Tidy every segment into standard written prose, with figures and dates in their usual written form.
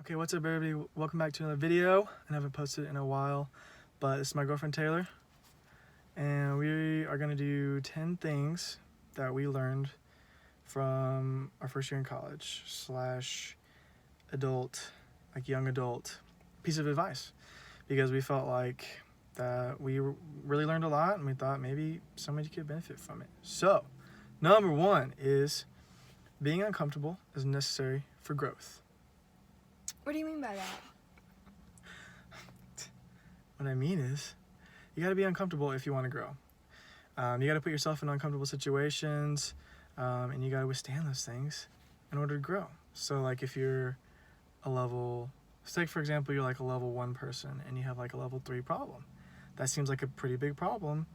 Okay, what's up everybody? Welcome back to another video. I haven't posted in a while, but this is my girlfriend Taylor. And we are gonna do 10 things that we learned from our first year in college / adult, like young adult piece of advice. Because we felt like that we really learned a lot and we thought maybe somebody could benefit from it. So, number 1 is being uncomfortable is necessary for growth. What do you mean by that? What I mean is, you got to be uncomfortable if you want to grow. You got to put yourself in uncomfortable situations, and you got to withstand those things in order to grow. So, like, if you're a level, say for example, you're like a level 1 person, and you have like a level 3 problem. That seems like a pretty big problem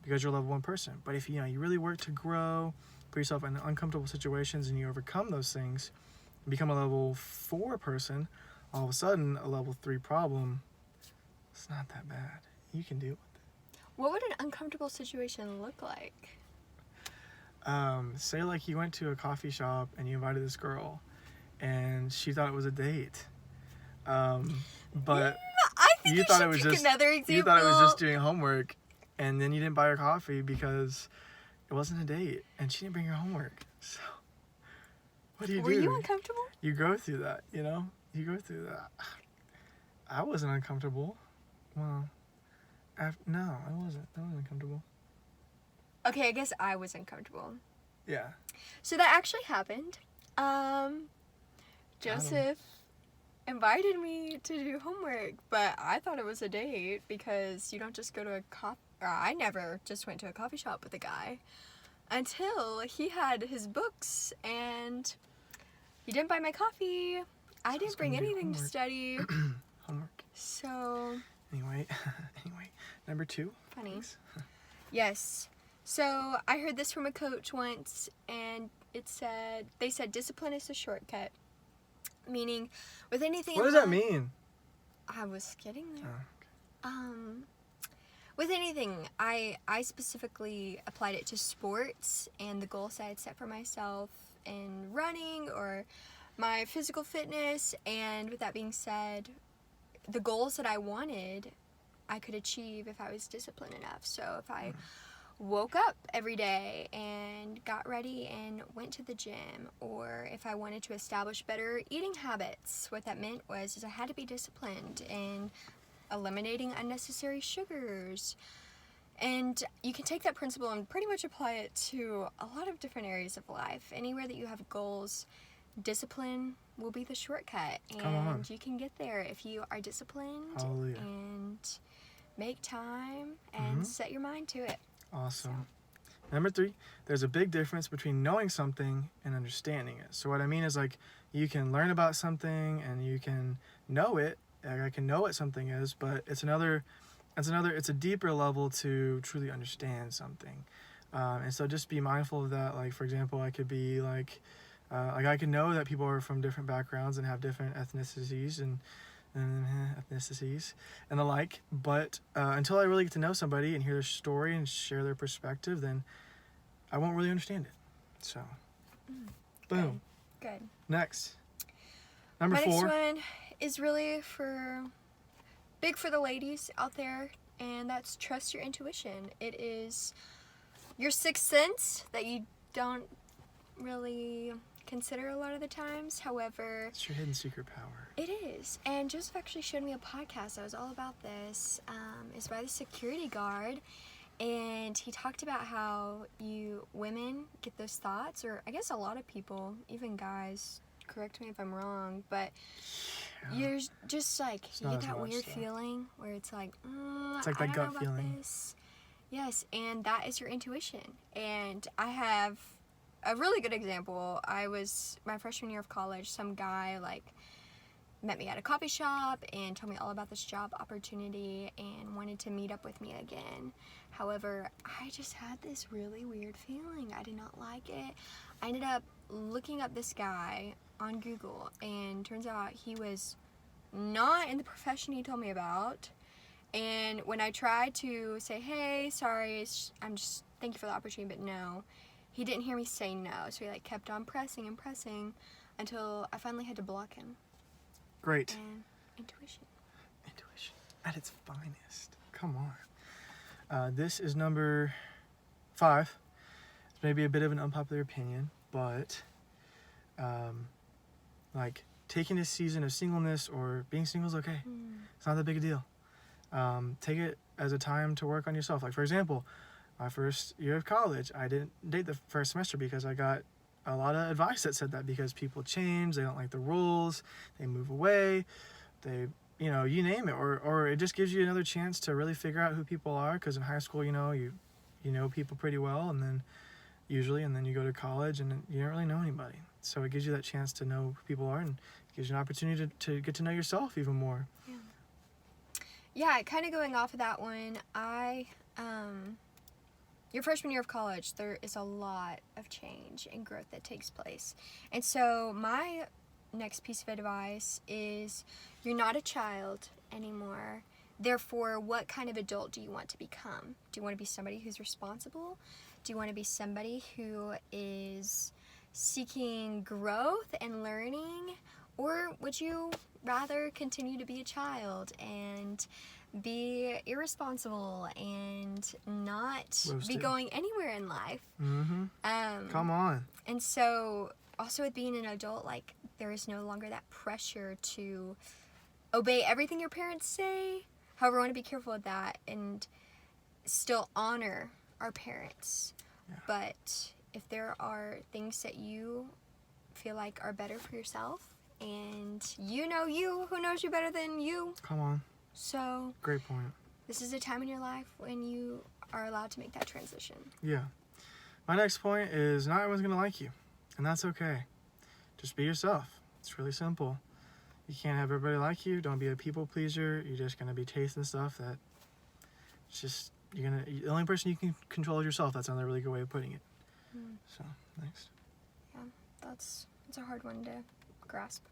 because you're a level 1 person. But if you really work to grow, put yourself in uncomfortable situations, and you overcome those things, become a level 4 person, all of a sudden a level 3 problem, it's not that bad. You can deal with it. What would an uncomfortable situation look like? Say like you went to a coffee shop and you invited this girl and she thought it was a date. But I think you thought it was pick just another example. you thought it was just doing homework, and then you didn't buy her coffee because it wasn't a date and she didn't bring her homework. So what do you do? Were you uncomfortable? You go through that, you go through that. I wasn't uncomfortable. Well, no, I wasn't uncomfortable. Okay, I guess I was uncomfortable. Yeah. So that actually happened. Joseph invited me to do homework, but I thought it was a date because you don't just go to a I never just went to a coffee shop with a guy until he had his books and he didn't buy my coffee. I didn't bring anything to study. Homework. So Anyway, number 2. funny. Thanks. Yes. So I heard this from a coach once, and they said discipline is a shortcut. Meaning, with anything. What does that mean? I was getting there. Oh, With anything, I specifically applied it to sports and the goals I had set for myself in running or my physical fitness. And with that being said, the goals that I wanted, I could achieve if I was disciplined enough. So if I woke up every day and got ready and went to the gym, or if I wanted to establish better eating habits, what that meant was I had to be disciplined in eliminating unnecessary sugars. And you can take that principle and pretty much apply it to a lot of different areas of life. Anywhere that you have goals, discipline will be the shortcut, and you can get there if you are disciplined. Hallelujah. And make time and set your mind to it. Awesome. Number 3, there's a big difference between knowing something and understanding it. So what I mean is, like, you can learn about something and you can know it. Like, I can know what something is, but it's a deeper level to truly understand something. And so just be mindful of that. Like, for example, I could be like I can know that people are from different backgrounds and have different ethnicities and the like, but until I really get to know somebody and hear their story and share their perspective, then I won't really understand it. So, boom. Good. Next. Number My 4. next one is really big for the ladies out there, and that's trust your intuition. It is your sixth sense that you don't really consider a lot of the times. However, It's your hidden secret power. it is. And Joseph actually showed me a podcast that was all about this. It's by the security guard, and he talked about how women get those thoughts, or I guess a lot of people, even guys, correct me if I'm wrong, but you're just like, you get that weird feeling where it's like, it's like I that don't gut know about feeling. this. Yes, and that is your intuition. And I have a really good example. My freshman year of college, some guy met me at a coffee shop and told me all about this job opportunity and wanted to meet up with me again. However, I just had this really weird feeling. I did not like it. I ended up looking up this guy on Google, and turns out he was not in the profession he told me about. And when I tried to say, hey, sorry, thank you for the opportunity, but no, he didn't hear me say no. So he kept on pressing and pressing until I finally had to block him. Great. And intuition. Intuition at its finest. Come on. This is number 5. It's maybe a bit of an unpopular opinion, but like taking a season of singleness or being single is okay. It's not that big a deal. Take it as a time to work on yourself. Like, for example, my first year of college, I didn't date the first semester because I got a lot of advice that said that because people change, they don't like the rules, they move away, they, you know, you name it, or it just gives you another chance to really figure out who people are, because in high school, you know people pretty well, and then you go to college and you don't really know anybody. So it gives you that chance to know who people are, and it gives you an opportunity to get to know yourself even more. Yeah, kind of going off of that one, your freshman year of college, there is a lot of change and growth that takes place. And so my next piece of advice is you're not a child anymore. Therefore, what kind of adult do you want to become? Do you want to be somebody who's responsible? Do you want to be somebody who is seeking growth and learning? Or would you rather continue to be a child and be irresponsible and not be going anywhere in life? Come on. And so also with being an adult, like, there is no longer that pressure to obey everything your parents say. However, I want to be careful with that and still honor our parents. But if there are things that you feel like are better for yourself, and you know who knows you better than you? Come on. So great point. This is a time in your life when you are allowed to make that transition. Yeah. My next point is not everyone's going to like you, and that's okay. Just be yourself. It's really simple. You can't have everybody like you. Don't be a people pleaser. You're just going to be tasting stuff that it's just, the only person you can control is yourself. That's another really good way of putting it. So, next. Yeah, that's a hard one to grasp.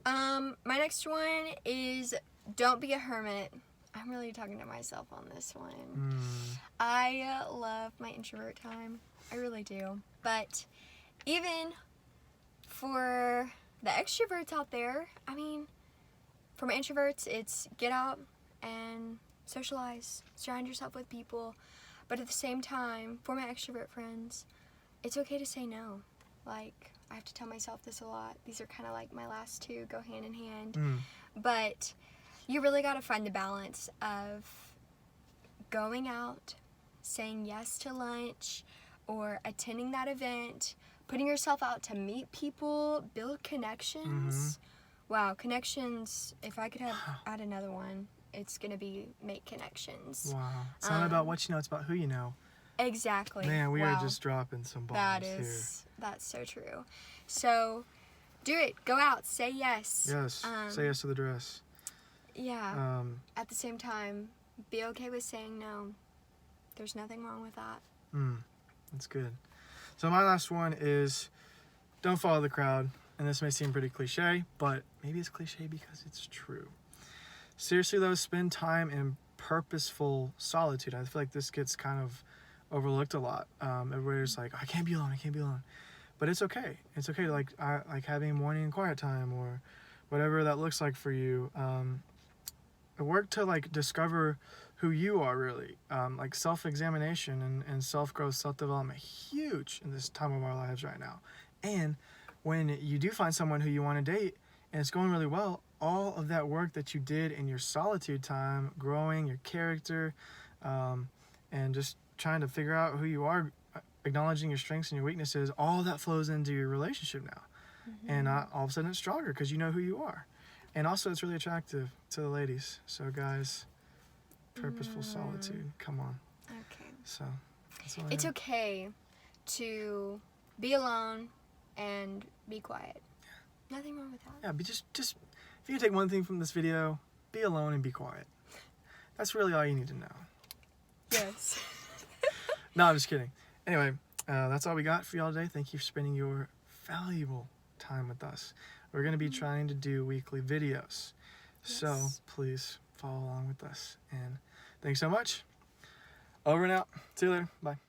My next one is don't be a hermit. I'm really talking to myself on this one. I love my introvert time. I really do. But even for the extroverts out there, I mean, for my introverts, it's get out and socialize, surround yourself with people. But at the same time, for my extrovert friends, it's okay to say no. Like, I have to tell myself this a lot. These are kind of like my last two go hand in hand. But you really got to find the balance of going out, saying yes to lunch, or attending that event, putting yourself out to meet people, build connections. Wow, connections, if I could add another one, it's going to be make connections. Wow. It's not about what you know, it's about who you know. Exactly. Man, we are just dropping some bombs here. That's so true. So, do it. Go out. Say yes. Yes. Say yes to the dress. Yeah. At the same time, be okay with saying no. There's nothing wrong with that. That's good. So my last one is don't follow the crowd. And this may seem pretty cliche, but maybe it's cliche because it's true. Seriously though, spend time in purposeful solitude. I feel like this gets kind of overlooked a lot. Everybody's like, I can't be alone. But it's okay. It's okay to like having morning and quiet time or whatever that looks like for you. Work to like discover who you are really. Like self-examination and self-growth, self-development, huge in this time of our lives right now. And when you do find someone who you want to date and it's going really well, all of that work that you did in your solitude time, growing your character, and just trying to figure out who you are, acknowledging your strengths and your weaknesses, all that flows into your relationship now. And all of a sudden it's stronger because you know who you are. And also it's really attractive to the ladies. So guys, purposeful solitude, come on. Okay. So that's all I It's have. okay to be alone and be quiet. Nothing wrong with that. Yeah, but just if you take one thing from this video, be alone and be quiet. That's really all you need to know. Yes. No, I'm just kidding. Anyway, that's all we got for y'all today. Thank you for spending your valuable time with us. We're going to be trying to do weekly videos. So Yes. please follow along with us. And thanks so much. Over and out. See you later. Bye.